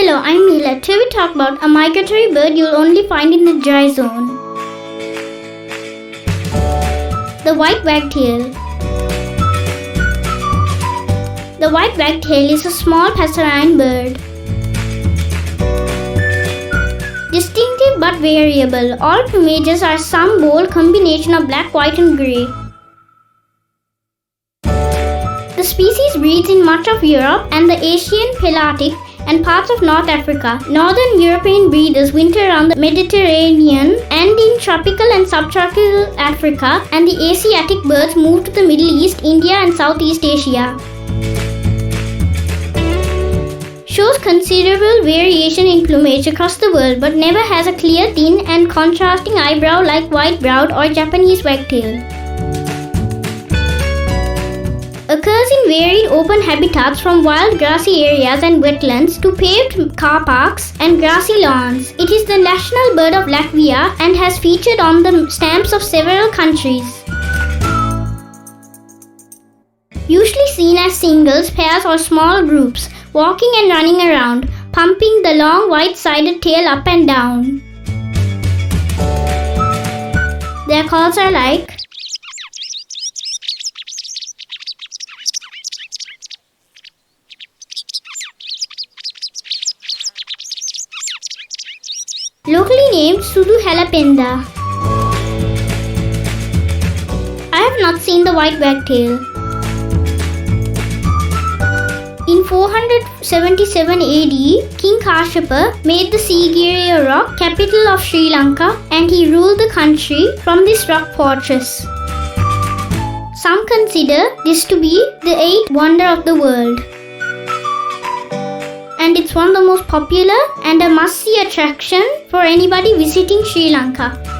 Hello, I'm Mihela. Today we talk about a migratory bird you'll only find in the dry zone. The white wagtail. The white wagtail is a small passerine bird. Distinctive but variable, all plumages are some bold combination of black, white and grey. The species breeds in much of Europe and the Asian Pelagic and parts of North Africa. Northern European breeders winter around the Mediterranean and in tropical and subtropical Africa, and the Asiatic birds move to the Middle East, India and Southeast Asia. Shows considerable variation in plumage across the world but never has a clear, thin and contrasting eyebrow like white-browed or Japanese wagtail. Occurs in varied open habitats from wild grassy areas and wetlands to paved car parks and grassy lawns. It is the national bird of Latvia and has featured on the stamps of several countries. Usually seen as singles, pairs or small groups, walking and running around, pumping the long white-sided tail up and down. Their calls are like locally named Sudu Halapenda. I have not seen the white wagtail. In 477 AD, King Kashyapa made the Sigiriya rock capital of Sri Lanka and he ruled the country from this rock fortress. Some consider this to be the eighth wonder of the world. And it's one of the most popular and a must-see attraction for anybody visiting Sri Lanka.